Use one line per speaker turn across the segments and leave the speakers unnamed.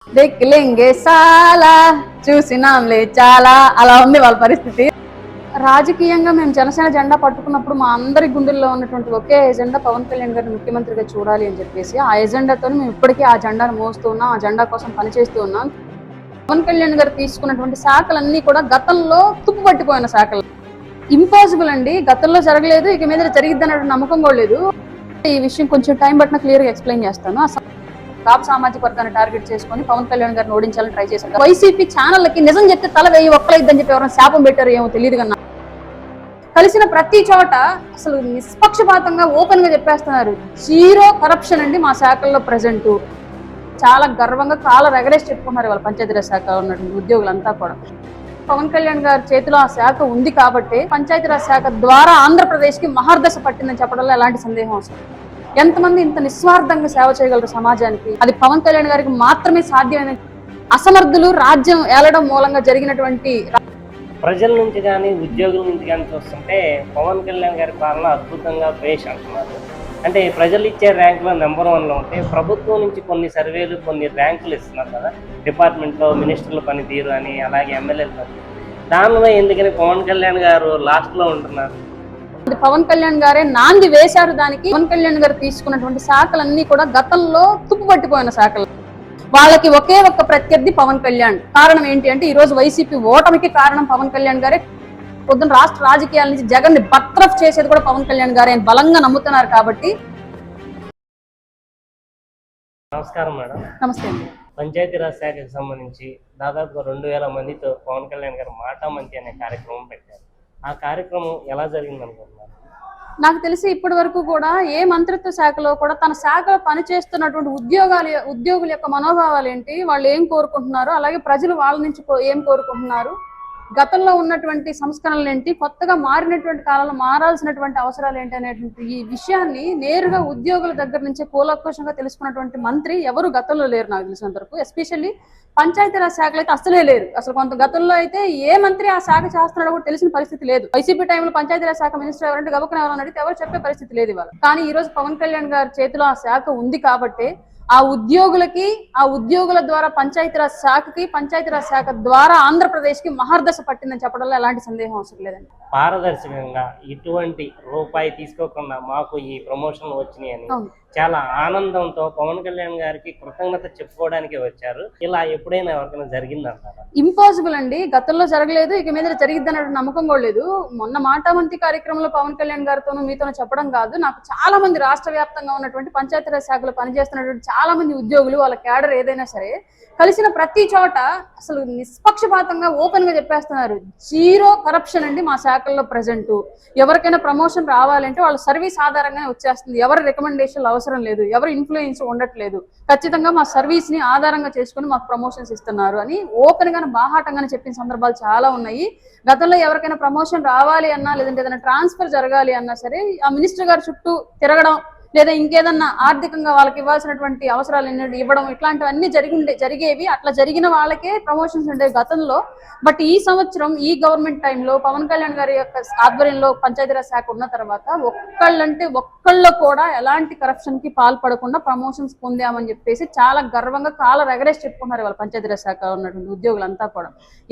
దెక్కిలింగే సాలా చూసినాంలే చాలా అలా ఉంది వాళ్ళ పరిస్థితి. రాజకీయంగా మేము జనసేన జెండా పట్టుకున్నప్పుడు మా అందరి గుండెల్లో ఉన్నటువంటి ఒకే ఎజెండా పవన్ కళ్యాణ్ గారిని ముఖ్యమంత్రిగా చూడాలి అని చెప్పేసి ఆ ఎజెండాతో మేము ఇప్పటికీ ఆ జెండాను మోస్తూ ఉన్నాం, ఆ జెండా కోసం పనిచేస్తూ ఉన్నాం. పవన్ కళ్యాణ్ గారు తీసుకున్నటువంటి శాఖలన్నీ కూడా గతంలో తుప్పు పట్టిపోయిన శాఖలు. ఇంపాసిబుల్ అండి, గతంలో జరగలేదు, ఇక మీద జరిగిద్ది అన్నటువంటి నమ్మకం కూడా లేదు. ఈ విషయం కొంచెం టైం పట్టిన క్లియర్ గా ఎక్స్ప్లెయిన్ చేస్తాను. కాపు సామాజిక వర్గాన్ని టార్గెట్ చేసుకుని పవన్ కళ్యాణ్ గారిని ఓడించాలని ట్రై చేశారు. వైసీపీ ఛానళ్ళకి నిజం చెప్తే తల వేయి ఒక్కలైద్దని చెప్పి ఎవరైనా శాపం పెట్టారు ఏమో తెలియదు కన్నా. కలిసిన ప్రతి చోట అసలు నిష్పక్షపాతంగా ఓపెన్ గా చెప్పేస్తున్నారు, జీరో కరప్షన్ అండి మా శాఖల్లో ప్రెజెంట్. చాలా గర్వంగా కాలర్ ఎగరేసి చెప్పుకున్నారు వాళ్ళ పంచాయతీరాజ్ శాఖ ఉన్నటువంటి ఉద్యోగులంతా కూడా. పవన్ కళ్యాణ్ గారి చేతిలో ఆ శాఖ ఉంది కాబట్టి పంచాయతీరాజ్ శాఖ ద్వారా ఆంధ్రప్రదేశ్ కి మహర్దశ పట్టిందని చెప్పడంలో ఎలాంటి సందేహం అవసరం. ఎంతమంది ఇంత నిస్వార్థంగా సేవ చేయగలరు సమాజానికి? అది పవన్ కళ్యాణ్ గారికి మాత్రమే సాధ్యమైన. అసమర్థులు రాజ్యం ఏలడం మూలంగా జరిగినటువంటి
ప్రజల నుంచి కానీ ఉద్యోగుల నుంచి కానీ చూస్తుంటే పవన్ కళ్యాణ్ గారి పాలన అద్భుతంగా బేష్ అంటున్నారు. అంటే ప్రజలు ఇచ్చే ర్యాంకులో నెంబర్ 1లో ఉంటే ప్రభుత్వం నుంచి కొన్ని సర్వేలు కొన్ని ర్యాంకులు ఇస్తున్నారు కదా, డిపార్ట్మెంట్లో మినిస్టర్ల పనితీరు అని, అలాగే ఎమ్మెల్యేల పనితీరు. దానిలో ఎందుకని పవన్ కళ్యాణ్ గారు లాస్ట్లో ఉంటున్నారు?
పవన్ కళ్యాణ్ గారే నాంది వేశారు దానికి. పవన్ కళ్యాణ్ గారు తీసుకున్నటువంటి శాఖలన్నీ కూడా గతంలో తుప్పు పట్టిపోయిన శాఖలు. వాళ్ళకి ఒకే ఒక్క ప్రత్యర్థి పవన్ కళ్యాణ్. కారణం ఏంటి అంటే ఈ రోజు వైసీపీ ఓటమికి కారణం పవన్ కళ్యాణ్ గారే. పొద్దున రాష్ట్ర రాజకీయాల నుంచి జగన్ ని బర్తరఫ్ చేసేది కూడా పవన్ కళ్యాణ్ గారే అని బలంగా నమ్ముతున్నారు కాబట్టి.
నమస్కారం మేడం.
నమస్తే అండి.
పంచాయతీరాజ్ శాఖకు సంబంధించి దాదాపుగా 2000 మందితో పవన్ కళ్యాణ్ గారు మాటామంతి అనే కార్యక్రమం పెట్టారు. ఆ కార్యక్రమం ఎలా జరిగింది అనుకుంటున్నారు?
నాకు తెలిసి ఇప్పటి వరకు కూడా ఏ మంత్రిత్వ శాఖలో కూడా తన శాఖలో పనిచేస్తున్నటువంటి ఉద్యోగుల యొక్క మనోభావాలు ఏంటి, వాళ్ళు ఏం కోరుకుంటున్నారు, అలాగే ప్రజలు వాళ్ళ నుంచి ఏం కోరుకుంటున్నారు, గతంలో ఉన్నటువంటి సంస్కరణలు ఏంటి, కొత్తగా మారినటువంటి కాలంలో మారాల్సినటువంటి అవసరాలు ఏంటి అనేటువంటి ఈ విషయాన్ని నేరుగా ఉద్యోగుల దగ్గర నుంచే కూలంకషంగా తెలుసుకున్నటువంటి మంత్రి ఎవరు గతంలో లేరు నాకు తెలిసినంత వరకు. ఎస్పెషల్లీ పంచాయతీరాజ్ శాఖలు అయితే అసలే లేరు. అసలు కొంత గతంలో అయితే ఏ మంత్రి ఆ శాఖ చేస్తున్నాడో కూడా తెలిసిన పరిస్థితి లేదు. వైసీపీ టైంలో పంచాయతీరాజ్ శాఖ మినిస్టర్ ఎవరంటే గబుక్కున ఎవరైనా అడిగితే ఎవరు చెప్పే పరిస్థితి లేదు ఇవాళ. కానీ ఈ రోజు పవన్ కళ్యాణ్ గారి చేతిలో ఆ శాఖ ఉంది కాబట్టి ఆ ఉద్యోగులకి, ఆ ఉద్యోగుల ద్వారా పంచాయతీరాజ్ శాఖకి, పంచాయతీరాజ్ శాఖ ద్వారా ఆంధ్రప్రదేశ్ కి మహర్దశ పట్టిందని చెప్పడంలో ఎలాంటి సందేహం అవసరం లేదండి.
పారదర్శకంగా ఎటువంటి రూపాయి తీసుకోకుండా మాకు ఈ ప్రమోషన్లు వచ్చినాయని చాలా ఆనందంతో పవన్ కళ్యాణ్ గారికి కృతజ్ఞత చెప్పుకోవడానికి వచ్చారు. ఇలా ఎప్పుడైనా ఎవరికైనా జరిగిందంటారా?
ఇంపాసిబుల్ అండి, గతంలో జరగలేదు, ఇక మీద జరిగిద్ది అన్న నమ్మకం కూడా లేదు. మొన్న మాటామంతి కార్యక్రమంలో పవన్ కళ్యాణ్ గారితోనూ మీతోనూ చెప్పడం కాదు, నాకు చాలా మంది రాష్ట్ర వ్యాప్తంగా ఉన్నటువంటి పంచాయతీరాజ్ శాఖలో పనిచేస్తున్నటువంటి చాలా మంది ఉద్యోగులు, వాళ్ళ క్యాడర్ ఏదైనా సరే కలిసిన ప్రతి చోట అసలు నిష్పక్షపాతంగా ఓపెన్ గా చెప్పేస్తున్నారు, జీరో కరప్షన్ అండి మా శాఖల్లో ప్రెజెంట్. ఎవరికైనా ప్రమోషన్ రావాలంటే వాళ్ళ సర్వీస్ ఆధారంగానే వచ్చేస్తుంది, ఎవరి రికమెండేషన్లు అవసరం లేదు, ఎవరి ఇన్ఫ్లుయెన్స్ ఉండట్లేదు, ఖచ్చితంగా మా సర్వీస్ ని ఆధారంగా చేసుకుని మాకు ప్రమోషన్స్ ఇస్తున్నారు అని ఓపెన్ గానే బాహాటంగానే చెప్పిన సందర్భాలు చాలా ఉన్నాయి. గతంలో ఎవరికైనా ప్రమోషన్ రావాలి అన్నా, లేదంటే ఏదైనా ట్రాన్స్ఫర్ జరగాలి అన్నా సరే ఆ మినిస్టర్ గారి చుట్టూ తిరగడం, లేదా ఇంకేదన్నా ఆర్థికంగా వాళ్ళకి ఇవ్వాల్సినటువంటి అవసరాలు ఇవ్వడం, ఇట్లాంటివన్నీ జరిగేవి. అట్లా జరిగిన వాళ్ళకే ప్రమోషన్స్ ఉండేవి గతంలో. బట్ ఈ సంవత్సరం ఈ గవర్నమెంట్ టైంలో పవన్ కళ్యాణ్ గారి యొక్క ఆధ్వర్యంలో పంచాయతీరాజ్ శాఖ ఉన్న తర్వాత ఒక్కళ్ళు కూడా ఎలాంటి కరప్షన్ కి పాల్పడకుండా ప్రమోషన్స్ పొందామని చెప్పేసి చాలా గర్వంగా కాలర్ ఎగరేసి చెప్పుకున్నారు వాళ్ళ పంచాయతీరాజ్ శాఖ ఉన్నటువంటి ఉద్యోగులంతా కూడా.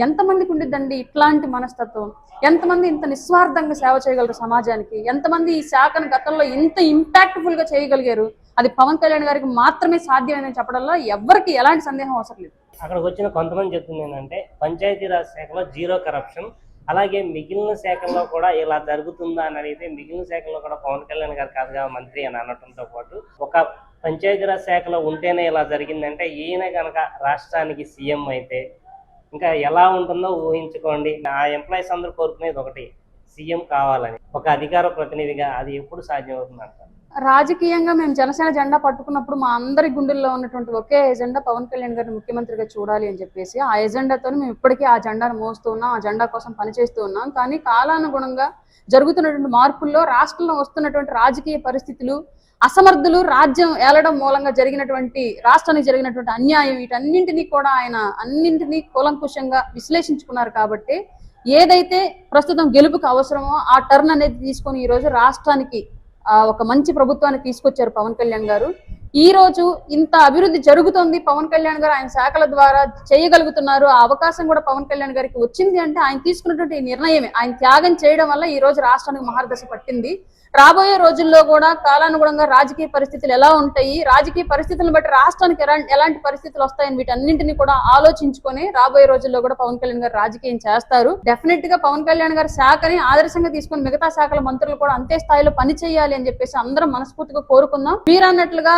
ఎంతమందికి ఉండిద్దండి ఇట్లాంటి మనస్తత్వం? ఎంతమంది ఇంత నిస్వార్థంగా సేవ చేయగలరు సమాజానికి? ఎంతమంది ఈ శాఖను గతంలో ఇంత ఇంపాక్ట్ఫుల్ గా చేయగలిగారు? అది పవన్ కళ్యాణ్ గారికి మాత్రమే సాధ్యమని చెప్పడంలో ఎవరికి ఎలాంటి సందేహం అవసరం లేదు.
అక్కడికి వచ్చిన కొంతమంది చెప్తుంది ఏంటంటే పంచాయతీరాజ్ శాఖలో జీరో కరప్షన్, అలాగే మిగిలిన శాఖల్లో కూడా ఇలా జరుగుతుందా అని అడిగితే మిగిలిన శాఖల్లో కూడా పవన్ కళ్యాణ్ గారు కాదుగా మంత్రి అని అనడంతో పాటు ఒక పంచాయతీరాజ్ శాఖలో ఉంటేనే ఇలా జరిగిందంటే ఈయన కనుక రాష్ట్రానికి సీఎం అయితే ఇంకా ఎలా ఉంటుందో ఊహించుకోండి. ఆ ఎంప్లాయీస్ అందరూ కోరుకునేది ఒకటి, సీఎం కావాలని. ఒక అధికార ప్రతినిధిగా అది ఎప్పుడు సాధ్యం అవుతుందంట?
రాజకీయంగా మేము జనసేన జెండా పట్టుకున్నప్పుడు మా అందరి గుండెల్లో ఉన్నటువంటి ఒకే ఎజెండా పవన్ కళ్యాణ్ గారిని ముఖ్యమంత్రిగా చూడాలి అని చెప్పేసి ఆ ఎజెండాతో మేము ఇప్పటికీ ఆ జెండాను మోస్తూ ఉన్నాం, ఆ జెండా కోసం పనిచేస్తూ ఉన్నాం. కానీ కాలానుగుణంగా జరుగుతున్నటువంటి మార్పుల్లో, రాష్ట్రంలో వస్తున్నటువంటి రాజకీయ పరిస్థితులు, అసమర్థులు రాజ్యం ఏలడం మూలంగా జరిగినటువంటి రాష్ట్రానికి జరిగినటువంటి అన్యాయం, వీటన్నింటినీ కూడా ఆయన అన్నింటినీ కూలంకుషంగా విశ్లేషించుకున్నారు కాబట్టి ఏదైతే ప్రస్తుతం గెలుపుకు అవసరమో ఆ టర్న్ అనేది తీసుకొని ఈ రోజు రాష్ట్రానికి ఒక మంచి ప్రభుత్వాన్ని తీసుకొచ్చారు పవన్ కళ్యాణ్ గారు. ఈ రోజు ఇంత అభివృద్ధి జరుగుతోంది, పవన్ కళ్యాణ్ గారు ఆయన శాఖల ద్వారా చేయగలుగుతున్నారు, ఆ అవకాశం కూడా పవన్ కళ్యాణ్ గారికి వచ్చింది అంటే ఆయన తీసుకున్నటువంటి నిర్ణయమే. ఆయన త్యాగం చేయడం వల్ల ఈ రోజు రాష్ట్రానికి మహర్దశ పట్టింది. రాబోయే రోజుల్లో కూడా కాలానుగుణంగా రాజకీయ పరిస్థితులు ఎలా ఉంటాయి, రాజకీయ పరిస్థితులను బట్టి రాష్ట్రానికి ఎలాంటి పరిస్థితులు వస్తాయని వీటన్నింటినీ కూడా ఆలోచించుకొని రాబోయే రోజుల్లో కూడా పవన్ కళ్యాణ్ గారు రాజకీయం చేస్తారు. డెఫినెట్ గా పవన్ కళ్యాణ్ గారి శాఖని ఆదర్శంగా తీసుకొని మిగతా శాఖల మంత్రులు కూడా అంతే స్థాయిలో పని చేయాలి అని చెప్పేసి అందరం మనస్ఫూర్తిగా కోరుకుందాం. మీరు అన్నట్లుగా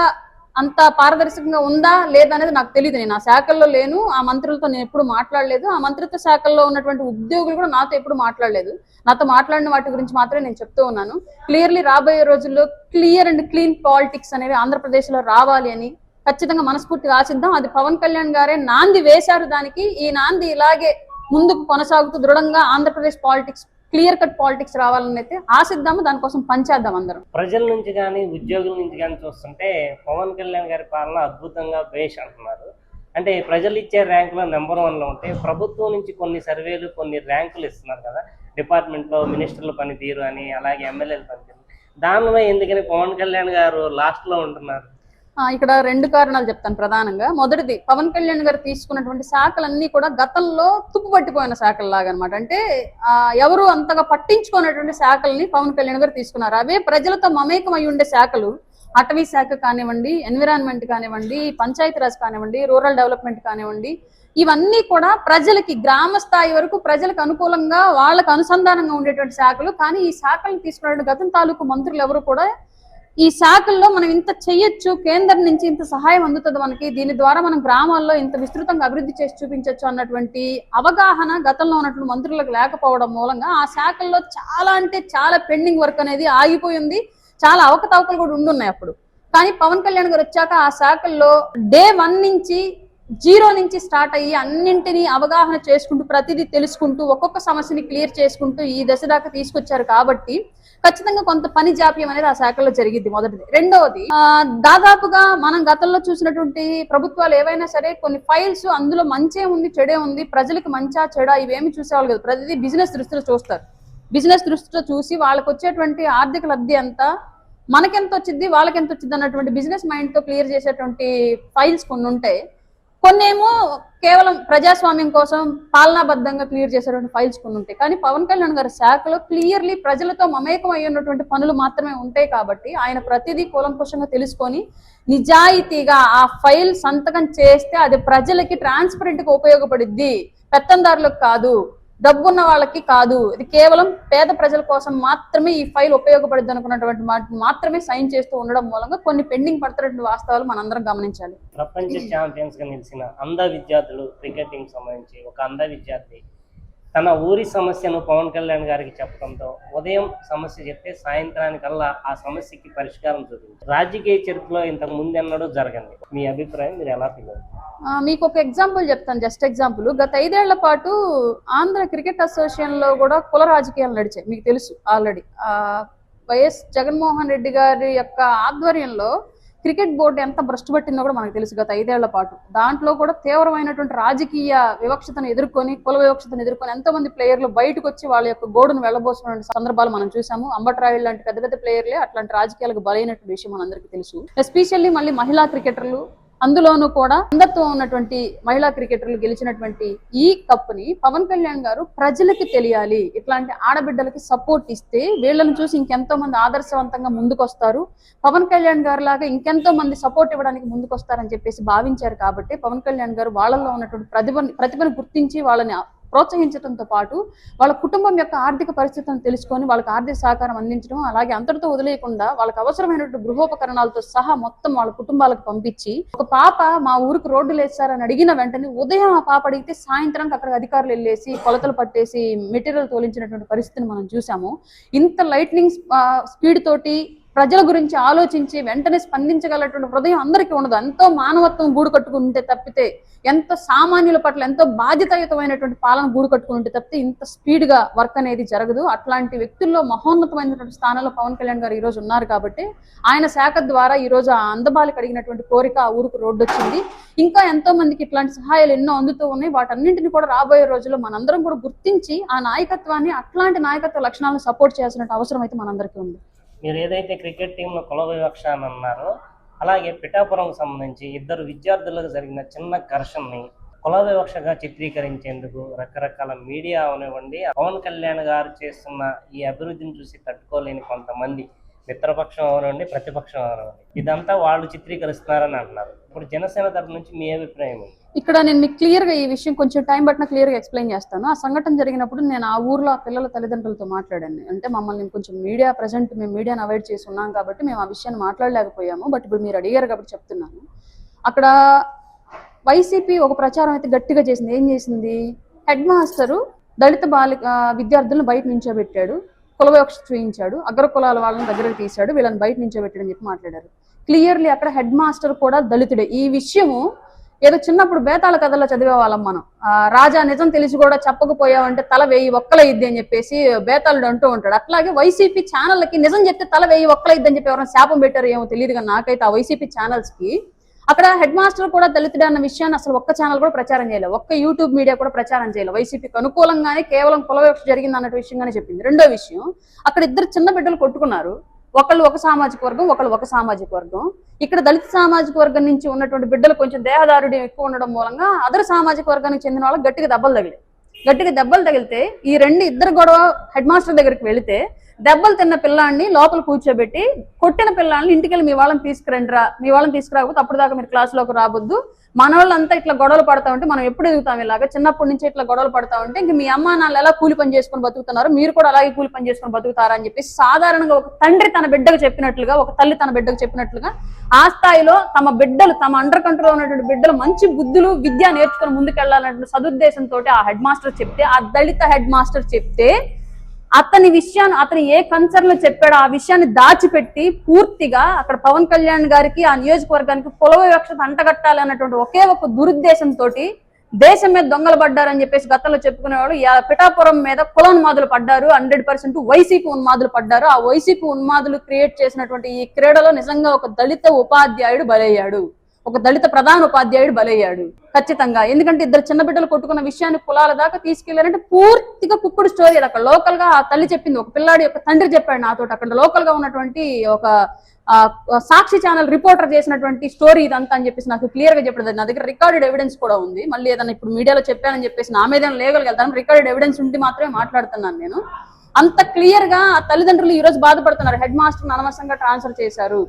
అంత పారదర్శకంగా ఉందా లేదా అనేది నాకు తెలియదు. నేను ఆ శాఖల్లో లేను, ఆ మంత్రులతో నేను ఎప్పుడు మాట్లాడలేదు, ఆ మంత్రిత్వ శాఖల్లో ఉన్నటువంటి ఉద్యోగులు కూడా నాతో ఎప్పుడు మాట్లాడలేదు. నాతో మాట్లాడిన వాటి గురించి మాత్రమే నేను చెప్తూ ఉన్నాను. క్లియర్లీ రాబోయే రోజుల్లో క్లియర్ అండ్ క్లీన్ పాలిటిక్స్ అనేవి ఆంధ్రప్రదేశ్ లో రావాలి అని ఖచ్చితంగా మనస్ఫూర్తిగా ఆశిద్దాం. అది పవన్ కళ్యాణ్ గారే నాంది వేశారు దానికి. ఈ నాంది ఇలాగే ముందుకు కొనసాగుతూ దృఢంగా Andhra Pradesh politics clear cut politics రావాలని అయితే ఆశిద్దాము, దానికోసం పనిచేద్దాం అందరం.
ప్రజల నుంచి కానీ ఉద్యోగుల నుంచి కానీ చూస్తుంటే పవన్ కళ్యాణ్ గారి పాలన అద్భుతంగా బేష్ అంటున్నారు. అంటే ప్రజలు ఇచ్చే ర్యాంకులో నెంబర్ 1లో ఉంటే ప్రభుత్వం నుంచి కొన్ని సర్వేలు కొన్ని ర్యాంకులు ఇస్తున్నారు కదా, డిపార్ట్మెంట్లో మినిస్టర్ల పనితీరు అని, అలాగే ఎమ్మెల్యేల పనితీరు, దానిలో ఎందుకని పవన్ కళ్యాణ్ గారు లాస్ట్లో ఉంటున్నారు?
ఇక్కడ 2 కారణాలు చెప్తాను ప్రధానంగా. మొదటిది, పవన్ కళ్యాణ్ గారు తీసుకున్నటువంటి శాఖలన్నీ కూడా గతంలో తుప్పుపట్టిపోయిన శాఖల్లాగా అనమాట. అంటే ఎవరు అంతగా పట్టించుకున్నటువంటి శాఖల్ని పవన్ కళ్యాణ్ గారు తీసుకున్నారు. అవే ప్రజలతో మమేకం అయి ఉండే శాఖలు, అటవీ శాఖ కానివ్వండి, ఎన్విరాన్మెంట్ కానివ్వండి, పంచాయతీరాజ్ కానివ్వండి, రూరల్ డెవలప్మెంట్ కానివ్వండి, ఇవన్నీ కూడా ప్రజలకి గ్రామ స్థాయి వరకు ప్రజలకు అనుకూలంగా వాళ్ళకు అనుసంధానంగా ఉండేటువంటి శాఖలు. కానీ ఈ శాఖలను తీసుకున్నటువంటి గతం తాలూకు మంత్రులు ఎవరు కూడా ఈ శాఖల్లో మనం ఇంత చెయ్యొచ్చు, కేంద్రం నుంచి ఇంత సహాయం అందుతుంది మనకి, దీని ద్వారా మనం గ్రామాల్లో ఇంత విస్తృతంగా అభివృద్ధి చేసి చూపించవచ్చు అన్నటువంటి అవగాహన గతంలో ఉన్నటువంటి మంత్రులకు లేకపోవడం మూలంగా ఆ శాఖల్లో చాలా అంటే చాలా పెండింగ్ వర్క్ అనేది ఆగిపోయింది. చాలా అవకతవకలు కూడా ఉండున్నాయి అప్పుడు. కానీ పవన్ కళ్యాణ్ గారు వచ్చాక ఆ శాఖల్లో డే 1 నుంచి 0 నుంచి స్టార్ట్ అయ్యి అన్నింటినీ అవగాహన చేసుకుంటూ ప్రతిదీ తెలుసుకుంటూ ఒక్కొక్క సమస్యని క్లియర్ చేసుకుంటూ ఈ దశ దాకా తీసుకొచ్చారు. కాబట్టి ఖచ్చితంగా కొంత పని జాప్యం అనేది ఆ శాఖలో జరిగింది, మొదటిది. రెండవది, దాదాపుగా మనం గతంలో చూసినటువంటి ప్రభుత్వాలు ఏవైనా సరే కొన్ని ఫైల్స్ అందులో మంచే ఉంది చెడే ఉంది, ప్రజలకు మంచా చెడా ఇవేమి చూసేవాళ్ళు కదా, ప్రతిదీ బిజినెస్ దృష్టిలో చూస్తారు. బిజినెస్ దృష్టిలో చూసి వాళ్ళకి వచ్చేటువంటి ఆర్థిక లబ్ధి ఎంత, మనకెంత వచ్చింది వాళ్ళకెంత వచ్చింది అన్నటువంటి బిజినెస్ మైండ్ తో క్లియర్ చేసేటువంటి ఫైల్స్ కొన్ని ఉంటాయి. కొన్ని ఏమో కేవలం ప్రజాస్వామ్యం కోసం పాలనాబద్ధంగా క్లియర్ చేసేటువంటి ఫైల్స్ కొన్ని ఉంటాయి. కానీ పవన్ కళ్యాణ్ గారి శాఖలో క్లియర్లీ ప్రజలతో మమేకం అయి ఉన్నటువంటి పనులు మాత్రమే ఉంటాయి. కాబట్టి ఆయన ప్రతిదీ కూలంకుషంగా తెలుసుకొని నిజాయితీగా ఆ ఫైల్ సంతకం చేస్తే అది ప్రజలకి ట్రాన్స్పరెంట్ గా ఉపయోగపడుద్ది, పెత్తందారులకు కాదు, డబ్బున్న వాళ్ళకి కాదు, ఇది కేవలం పేద ప్రజల కోసం మాత్రమే ఈ ఫైల్ ఉపయోగపడుద్ది అనుకున్నటువంటి మాత్రమే సైన్ చేస్తూ ఉండడం మూలంగా కొన్ని పెండింగ్ పడుతున్నటువంటి వాస్తవాలు మనందరం గమనించాలి.
ప్రపంచ ఛాంపియన్స్ గా నిలిచిన అంధ విద్యార్థులు, క్రికెటింగ్ సంబంధించి ఒక అంధ విద్యార్థి తన ఊరి సమస్యను పవన్ కళ్యాణ్ గారికి చెప్పడంతో ఉదయం సమస్య చెప్తే సాయంత్రానికల్లా ఆ సమస్యకి పరిష్కారం చూపించారు. రాజకీయ చరిత్రలో ఇంతకు ముందెన్నడూ జరగండి. మీ అభిప్రాయం, మీరు ఎలా ఫీల్ అవుతారు?
మీకు ఒక ఎగ్జాంపుల్ చెప్తాను, జస్ట్ ఎగ్జాంపుల్. గత 5 ఏళ్ల పాటు ఆంధ్ర క్రికెట్ అసోసియేషన్ లో కూడా కుల రాజకీయాలు నడిచాయి, మీకు తెలుసు ఆల్రెడీ. వైఎస్ జగన్మోహన్ రెడ్డి గారి యొక్క ఆధ్వర్యంలో క్రికెట్ బోర్డు ఎంత భ్రష్టు పట్టిందో కూడా మనకు తెలుసు గత 5 ఏళ్ల పాటు. దాంట్లో కూడా తీవ్రమైనటువంటి రాజకీయ వివక్షతను ఎదుర్కొని, కుల వివక్షతను ఎదుర్కొని ఎంతో మంది ప్లేయర్లు బయటకు వచ్చి వాళ్ళ యొక్క గోడును వెళ్ళబోసినటువంటి సందర్భాలు మనం చూసాము. అంబట్రాయుడు లాంటి పెద్ద పెద్ద ప్లేయర్లే అట్లాంటి రాజకీయాలకు బలైనటువంటి విషయం మనందరికీ తెలుసు. ఎస్పెషల్లీ మళ్ళీ మహిళా క్రికెటర్లు, అందులోనూ కూడా అందత్వం ఉన్నటువంటి మహిళా క్రికెటర్లు గెలిచినటువంటి ఈ కప్పుని పవన్ కళ్యాణ్ గారు ప్రజలకి తెలియాలి, ఇట్లాంటి ఆడబిడ్డలకి సపోర్ట్ ఇస్తే వీళ్ళని చూసి ఇంకెంతో మంది ఆదర్శవంతంగా ముందుకొస్తారు, పవన్ కళ్యాణ్ గారు లాగా ఇంకెంతో మంది సపోర్ట్ ఇవ్వడానికి ముందుకొస్తారని చెప్పేసి భావించారు. కాబట్టి పవన్ కళ్యాణ్ గారు వాళ్ళల్లో ఉన్నటువంటి ప్రతిభను గుర్తించి వాళ్ళని ప్రోత్సహించడంతో పాటు వాళ్ళ కుటుంబం యొక్క ఆర్థిక పరిస్థితులను తెలుసుకొని వాళ్ళకి ఆర్థిక సహకారం అందించడం, అలాగే అంతటితో వదిలేయకుండా వాళ్ళకి అవసరమైనటువంటి గృహోపకరణాలతో సహా మొత్తం వాళ్ళ కుటుంబాలకు పంపించి, ఒక పాప మా ఊరికి రోడ్డు లేస్తారని అడిగిన వెంటనే ఉదయం ఆ పాప అడిగితే సాయంత్రానికి అక్కడ అధికారులు వెళ్ళేసి కొలతలు పట్టేసి మెటీరియల్ తోలించినటువంటి పరిస్థితిని మనం చూసాము. ఇంత లైట్నింగ్ స్పీడ్ తోటి ప్రజల గురించి ఆలోచించి వెంటనే స్పందించగలటువంటి హృదయం అందరికీ ఉండదు. ఎంతో మానవత్వం గూడు కట్టుకుంటే తప్పితే, ఎంతో సామాన్యుల పట్ల ఎంతో బాధ్యతాయుతమైనటువంటి పాలన గూడు కట్టుకుంటే తప్పితే ఇంత స్పీడ్ గా వర్క్ అనేది జరగదు. అట్లాంటి వ్యక్తుల్లో మహోన్నతమైనటువంటి స్థానంలో పవన్ కళ్యాణ్ గారు ఈ రోజు ఉన్నారు. కాబట్టి ఆయన శాఖ ద్వారా ఈ రోజు ఆ అందబాలికి అడిగినటువంటి కోరిక ఆ ఊరికి రోడ్డు వచ్చింది. ఇంకా ఎంతో మందికి ఇట్లాంటి సహాయాలు ఎన్నో అందుతూ ఉన్నాయి. వాటన్నింటినీ కూడా రాబోయే రోజుల్లో మనందరం కూడా గుర్తించి ఆ నాయకత్వాన్ని, అట్లాంటి నాయకత్వ లక్షణాలను సపోర్ట్ చేయాల్సిన అవసరం అయితే మనందరికీ ఉంది.
మీరు ఏదైతే క్రికెట్ టీంలో కుల వివక్ష అని అన్నారో, అలాగే పిఠాపురం సంబంధించి ఇద్దరు విద్యార్థులకు జరిగిన చిన్న ఘర్షణని కుల వివక్షగా చిత్రీకరించేందుకు రకరకాల మీడియా అవనివ్వండి, పవన్ కళ్యాణ్ గారు చేస్తున్న ఈ అభివృద్ధిని చూసి తట్టుకోలేని కొంతమంది మిత్రపక్షం అవనివ్వండి, ప్రతిపక్షం అవనివ్వండి, ఇదంతా వాళ్ళు చిత్రీకరిస్తున్నారని అంటున్నారు. ఇప్పుడు జనసేన తరపు నుంచి మీ అభిప్రాయం ఏంటి?
ఇక్కడ నేను మీకు క్లియర్ గా ఈ విషయం కొంచెం టైం పట్టిన క్లియర్ గా ఎక్స్ప్లెయిన్ చేస్తాను. ఆ సంఘటన జరిగినప్పుడు నేను ఆ ఊర్లో ఆ పిల్లల తల్లిదండ్రులతో మాట్లాడాను. అంటే మమ్మల్ని కొంచెం మీడియా ప్రెసెంట్ మేము మీడియాను అవాయిడ్ చేసి ఉన్నాం కాబట్టి మేము ఆ విషయాన్ని మాట్లాడలేకపోయాము. బట్ ఇప్పుడు మీరు అడిగారు కాబట్టి చెప్తున్నాను. అక్కడ వైసీపీ ఒక ప్రచారం అయితే గట్టిగా చేసింది. ఏం చేసింది? హెడ్ మాస్టరు దళిత విద్యార్థులను బయట నించోబెట్టాడు, కుల వివక్ష చూయించాడు, అగ్ర కులాల వాళ్ళని దగ్గరకు తీశాడు, వీళ్ళని బయట నించోబెట్టాడు అని చెప్పి మాట్లాడారు. క్లియర్లీ అక్కడ హెడ్ మాస్టర్ కూడా దళితుడే. ఈ విషయము ఏదో చిన్నప్పుడు బేతాళ కథల్లో చదివే వాళ్ళం మనం. రాజా నిజం తెలిసి కూడా చెప్పకపోయావంటే తల 1000 ఒక్కలైద్ది అని చెప్పేసి బేతాళుడు అంటూ ఉంటాడు. అట్లాగే వైసీపీ ఛానళ్ళకి నిజం చెప్తే తల 1000 ఒక్కలైద్ది అని చెప్పి ఎవరైనా శాపం పెట్టారు ఏమో తెలియదు, కానీ నాకైతే ఆ వైసీపీ ఛానల్స్ కి అక్కడ హెడ్ మాస్టర్ కూడా దళితుడే అన్న విషయాన్ని అసలు ఒక్క ఛానల్ కూడా ప్రచారం చేయలేదు, ఒక్క యూట్యూబ్ మీడియా కూడా ప్రచారం చేయలేదు. వైసీపీకి అనుకూలంగానే కేవలం కుల వివక్ష జరిగింది అన్నట్టు విషయంగానే చెప్పింది. రెండో విషయం, అక్కడ ఇద్దరు చిన్న బిడ్డలు కొట్టుకున్నారు. ఒకళ్ళు ఒక సామాజిక వర్గం, ఒకళ్ళు ఒక సామాజిక వర్గం. ఇక్కడ దళిత సామాజిక వర్గం నుంచి ఉన్నటువంటి బిడ్డలు కొంచెం దేహదారుడ్యం ఎక్కువ ఉండడం మూలంగా అదర్ సామాజిక వర్గానికి చెందిన వాళ్ళకి గట్టిగా దెబ్బలు తగిలితే ఈ ఇద్దరు గొడవ హెడ్ మాస్టర్ దగ్గరికి వెళితే దెబ్బలు తిన్న పిల్లాన్ని లోపల కూర్చోబెట్టి కొట్టిన పిల్లాన్ని ఇంటికెళ్ళి మీ వాళ్ళని తీసుకురండిరా, మీ వాళ్ళని తీసుకురాకపోతే అప్పుడు దాకా మీరు క్లాసులోకి రావద్దు, మన వాళ్ళంతా ఇట్లా గొడవలు పడతా ఉంటే మనం ఎప్పుడు ఎదుగుతాం, ఇలాగా చిన్నప్పటి నుంచి ఇట్లా గొడవలు పడతా ఉంటే ఇంక మీ అమ్మ నాన్న ఎలా కూలి పని చేసుకుని బతుకుతున్నారు, మీరు కూడా అలాగే కూలి పని చేసుకుని బతుకుతారా అని చెప్పి సాధారణంగా ఒక తండ్రి తన బిడ్డకు చెప్పినట్లుగా, ఒక తల్లి తన బిడ్డకు చెప్పినట్లుగా ఆ స్థాయిలో తమ బిడ్డలు, తమ అండర్ కంట్రోల్ ఉన్నటువంటి బిడ్డలు మంచి బుద్ధులు విద్య నేర్చుకుని ముందుకెళ్లాలనే సదుద్దేశంతో ఆ హెడ్ మాస్టర్ చెప్తే, ఆ దళిత హెడ్ మాస్టర్ చెప్తే అతని విషయాన్ని, అతను ఏ కన్సర్న్ లో చెప్పాడో ఆ విషయాన్ని దాచిపెట్టి పూర్తిగా అక్కడ పవన్ కళ్యాణ్ గారికి ఆ నియోజకవర్గానికి కుల వివక్ష అంటగట్టాలి అన్నటువంటి ఒకే ఒక దురుద్దేశంతో దేశం మీద దొంగలు పడ్డారని చెప్పేసి గతంలో చెప్పుకునేవాడు. పిఠాపురం మీద కుల ఉన్మాదులు పడ్డారు, 100% వైసీపీ ఉన్మాదులు పడ్డారు. ఆ వైసీపీ ఉన్మాదులు క్రియేట్ చేసినటువంటి ఈ క్రీడలో నిజంగా ఒక దళిత ఉపాధ్యాయుడు బలయ్యాడు, ఒక దళిత ప్రధాన ఉపాధ్యాయుడు బలయ్యాడు ఖచ్చితంగా. ఎందుకంటే ఇద్దరు చిన్న బిడ్డలు కొట్టుకున్న విషయాన్ని కులాల దాకా తీసుకెళ్లారంటే పూర్తిగా కుక్కుడు స్టోరీ. అక్కడ లోకల్ గా ఆ తల్లి చెప్పింది, ఒక పిల్లాడి యొక్క తండ్రి చెప్పాడు నాతో. అక్కడ లోకల్ గా ఉన్నటువంటి ఒక సాక్షి ఛానల్ రిపోర్టర్ చేసినటువంటి స్టోరీ ఇదంతా అని చెప్పేసి నాకు క్లియర్ గా చెప్పలేదు. నా దగ్గర రికార్డెడ్ ఎవిడెన్స్ కూడా ఉంది. మళ్ళీ ఏదైనా ఇప్పుడు మీడియాలో చెప్పానని చెప్పేసి నా మీద లీగల్ వెళ్తాను, రికార్డెడ్ ఎవిడెన్స్ ఉంటే మాత్రమే మాట్లాడుతున్నాను నేను. అంత క్లియర్ గా ఆ తల్లిదండ్రులు ఈ రోజు బాధపడుతున్నారు. హెడ్ మాస్టర్ అనవసరంగా ట్రాన్స్ఫర్ చేశారు,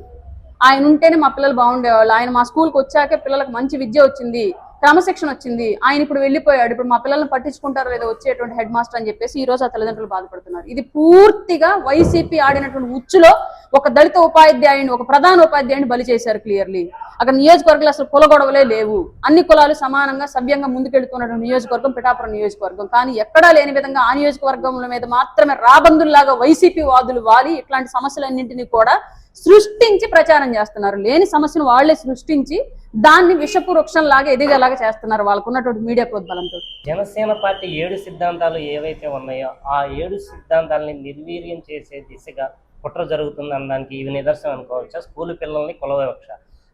ఆయన ఉంటేనే మా పిల్లలు బాగుండేవాళ్ళు, ఆయన మా స్కూల్కి వచ్చాకే పిల్లలకు మంచి విద్య వచ్చింది, క్రమశిక్షణ వచ్చింది, ఆయన ఇప్పుడు వెళ్ళిపోయాడు, ఇప్పుడు మా పిల్లల్ని పట్టించుకుంటారో లేదో వచ్చేటువంటి హెడ్ మాస్టర్ అని చెప్పేసి ఈ రోజు ఆ తల్లిదండ్రులు బాధపడుతున్నారు. ఇది పూర్తిగా వైసీపీ ఆడినటువంటి ఉచ్చులో ఒక దళిత ఉపాధ్యాయుని, ఒక ప్రధాన ఉపాధ్యాయుని బలి చేశారు క్లియర్లీ. అక్కడ నియోజకవర్గాలు అసలు కుల గొడవలే లేవు, అన్ని కులాలు సమానంగా సవ్యంగా ముందుకెళ్తున్నటువంటి నియోజకవర్గం పిఠాపురం నియోజకవర్గం. కానీ ఎక్కడా లేని విధంగా ఆ నియోజకవర్గంలో మీద మాత్రమే రాబందుల్లాగా వైసీపీ వాదులు వాలి ఇట్లాంటి సమస్యలన్నింటినీ కూడా సృష్టించి ప్రచారం చేస్తున్నారు. లేని సమస్యను వాళ్లే సృష్టించి దాన్ని విషపు వృక్షం లాగా ఎదిగేలాగా చేస్తున్నారు వాళ్ళకు ఉన్నటువంటి మీడియా ప్రోద్బలంతో.
జనసేన పార్టీ 7 సిద్ధాంతాలు ఏవైతే ఉన్నాయో ఆ 7 సిద్ధాంతాలని నిర్వీర్యం చేసే దిశగా కుట్ర జరుగుతుంది అనడానికి ఇవి నిదర్శనం అనుకోవచ్చా? స్కూల్ పిల్లల్ని కుల వివక్ష,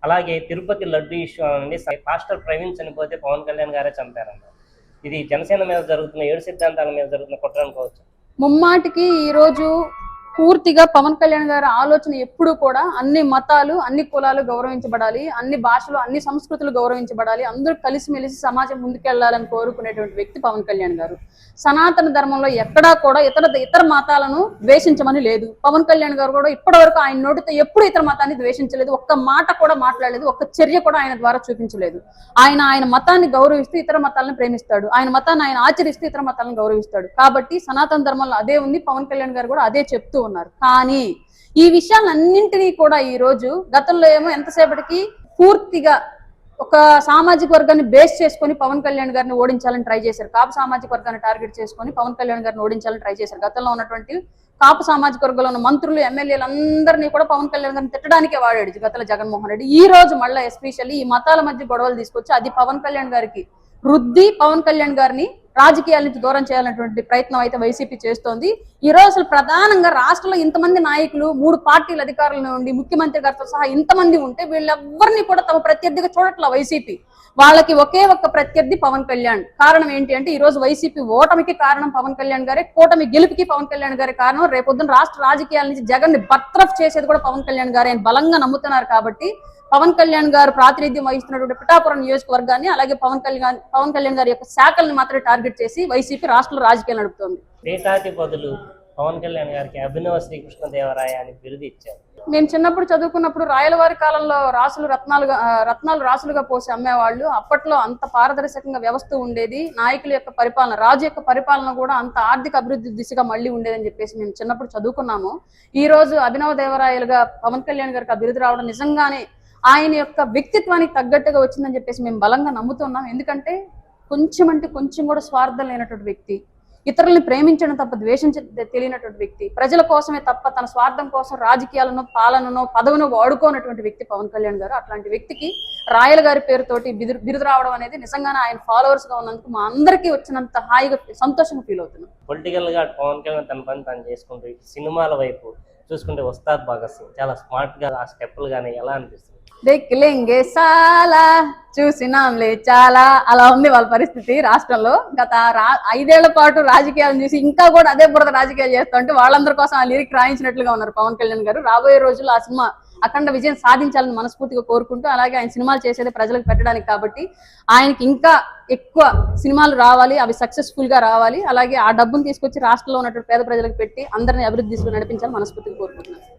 అలాగే తిరుపతి లడ్డు ఇష్యూ అనండి, పాస్టర్ ప్రవీణ్ చనిపోతే పవన్ కళ్యాణ్ గారే చంపారన్నారు. ఇది జనసేన మీద జరుగుతున్న 7 సిద్ధాంతాల మీద జరుగుతున్న కుట్ర అనుకోవచ్చు.
ముమ్మాటికి ఈ రోజు పూర్తిగా పవన్ కళ్యాణ్ గారి ఆలోచన ఎప్పుడు కూడా అన్ని మతాలు, అన్ని కులాలు గౌరవించబడాలి, అన్ని భాషలు, అన్ని సంస్కృతులు గౌరవించబడాలి, అందరూ కలిసిమెలిసి సమాజం ముందుకెళ్లాలని కోరుకునేటువంటి వ్యక్తి పవన్ కళ్యాణ్ గారు. సనాతన ధర్మంలో ఎక్కడా కూడా ఇతర మతాలను ద్వేషించమని లేదు. పవన్ కళ్యాణ్ గారు కూడా ఇప్పటి వరకు ఆయన నోటితో ఎప్పుడు ఇతర మతాన్ని ద్వేషించలేదు, ఒక్క మాట కూడా మాట్లాడలేదు, ఒక్క చర్య కూడా ఆయన ద్వారా చూపించలేదు. ఆయన మతాన్ని గౌరవిస్తూ ఇతర మతాలను ప్రేమిస్తాడు, ఆయన మతాన్ని ఆయన ఆచరిస్తూ ఇతర మతాలను గౌరవిస్తాడు. కాబట్టి సనాతన ధర్మంలో అదే ఉంది, పవన్ కళ్యాణ్ గారు కూడా అదే చెప్తూ ఉన్నారు. కానీ ఈ విషయాలన్నింటినీ కూడా ఈ రోజు గతంలో ఏమో ఎంతసేపటికి పూర్తిగా ఒక సామాజిక వర్గాన్ని బేస్ చేసుకొని పవన్ కళ్యాణ్ గారిని ఓడించాలని ట్రై చేశారు, కాపు సామాజిక వర్గాన్ని టార్గెట్ చేసుకొని పవన్ కళ్యాణ్ గారిని ఓడించాలని ట్రై చేశారు. గతంలో ఉన్నటువంటి కాపు సామాజిక వర్గంలో ఉన్న మంత్రులు, ఎమ్మెల్యేలు అందరినీ కూడా పవన్ కళ్యాణ్ గారిని తిట్టడానికే వాడాడు గతంలో జగన్మోహన్ రెడ్డి. ఈ రోజు మళ్ళీ ఎస్పెషల్లీ ఈ మతాల మధ్య గొడవలు తీసుకొచ్చి అది పవన్ కళ్యాణ్ గారికి రుద్ది పవన్ కళ్యాణ్ గారిని రాజకీయాల నుంచి దూరం చేయాలనేటువంటి ప్రయత్నం అయితే వైసీపీ చేస్తోంది. ఈ రోజు అసలు ప్రధానంగా రాష్ట్రంలో ఇంతమంది నాయకులు, 3 పార్టీల అధికారుల నుండి ముఖ్యమంత్రి గారితో సహా ఇంతమంది ఉంటే వీళ్ళెవ్వరిని కూడా తమ ప్రత్యర్థిగా చూడట్ల వైసీపీ. వాళ్ళకి ఒకే ఒక్క ప్రత్యర్థి పవన్ కళ్యాణ్. కారణం ఏంటి అంటే ఈ రోజు వైసీపీ ఓటమికి కారణం పవన్ కళ్యాణ్ గారే, కూటమి గెలుపుకి పవన్ కళ్యాణ్ గారే కారణం. రేపొద్దున రాష్ట్ర రాజకీయాల నుంచి జగన్ ని బర్తరఫ్ చేసేది కూడా పవన్ కళ్యాణ్ గారే అని బలంగా నమ్ముతున్నారు. కాబట్టి పవన్ కళ్యాణ్ గారు ప్రాతినిధ్యం వహిస్తున్నటువంటి పిఠాపురం నియోజకవర్గాన్ని అలాగే పవన్ కళ్యాణ్ గారి యొక్క శాఖల్ని మాత్రమే టార్గెట్ చేసి వైసీపీ రాష్ట్రంలో రాజకీయాలు నడుపుతోంది.
పీఠాధిపతులు పవన్ కళ్యాణ్ గారికి అభినవ శ్రీకృష్ణదేవరాయ అని బిరుదు ఇచ్చారు.
మేము చిన్నప్పుడు చదువుకున్నప్పుడు రాయలవారి కాలంలో రత్నాలు రాసులుగా పోసి అమ్మేవాళ్ళు. అప్పట్లో అంత పారదర్శకంగా వ్యవస్థ ఉండేది. నాయకుల యొక్క పరిపాలన, రాజు యొక్క పరిపాలన కూడా అంత ఆర్థిక అభివృద్ధి దిశగా మళ్ళీ ఉండేదని చెప్పేసి మేము చిన్నప్పుడు చదువుకున్నాము. ఈ రోజు అభినవ దేవరాయలుగా పవన్ కళ్యాణ్ గారికి ఆ బిరుదు రావడం నిజంగానే ఆయన యొక్క వ్యక్తిత్వానికి తగ్గట్టుగా వచ్చిందని చెప్పేసి మేము బలంగా నమ్ముతున్నాం. ఎందుకంటే కొంచెం అంటే కొంచెం కూడా స్వార్థం లేనటువంటి వ్యక్తి, ఇతరుల్ని ప్రేమించడం తప్ప ద్వేషించ తెలియనటువంటి వ్యక్తి, ప్రజల కోసమే తప్ప తన స్వార్థం కోసం రాజకీయాలను పాలనను పదవిను వాడుకోనటువంటి వ్యక్తి పవన్ కళ్యాణ్ గారు. అట్లాంటి వ్యక్తికి రాయల గారి పేరుతోటి బిరుదు రావడం అనేది నిజంగానే ఆయన ఫాలోవర్స్ గా ఉన్నందుకు మా అందరికీ వచ్చినంత హాయిగా సంతోషంగా ఫీల్ అవుతున్నాం.
పొలిటికల్ గా పవన్ కళ్యాణ్ తన పని తను చేసుకుంటూ సినిమాల వైపు చూసుకుంటే ఉస్తాద్ భగత్ సింగ్ చాలా స్మార్ట్ గా ఆ స్టెప్పులు కానీ ఎలా అనిపిస్తుంది?
దెక్కిలింగే సాలా చూసినాంలే చాలా, అలా ఉంది వాళ్ళ పరిస్థితి రాష్ట్రంలో. గత 5 ఏళ్ల పాటు రాజకీయాలను చూసి ఇంకా కూడా అదే బురద రాజకీయాలు చేస్తుంటే వాళ్ళందరి కోసం ఆ లిరిక్ రాయించినట్లుగా ఉన్నారు పవన్ కళ్యాణ్ గారు. రాబోయే రోజుల్లో ఆ సినిమా అఖండ విజయం సాధించాలని మనస్ఫూర్తిగా కోరుకుంటూ, అలాగే ఆయన సినిమాలు చేసేది ప్రజలకు పెట్టడానికి కాబట్టి ఆయనకి ఇంకా ఎక్కువ సినిమాలు రావాలి, అవి సక్సెస్ఫుల్ గా రావాలి. అలాగే ఆ డబ్బును తీసుకొచ్చి రాష్ట్రంలో ఉన్నటువంటి పేద ప్రజలకు పెట్టి అందరినీ అభివృద్ధి తీసుకుని నడిపించాలని మనస్ఫూర్తిగా కోరుకుంటున్నాను.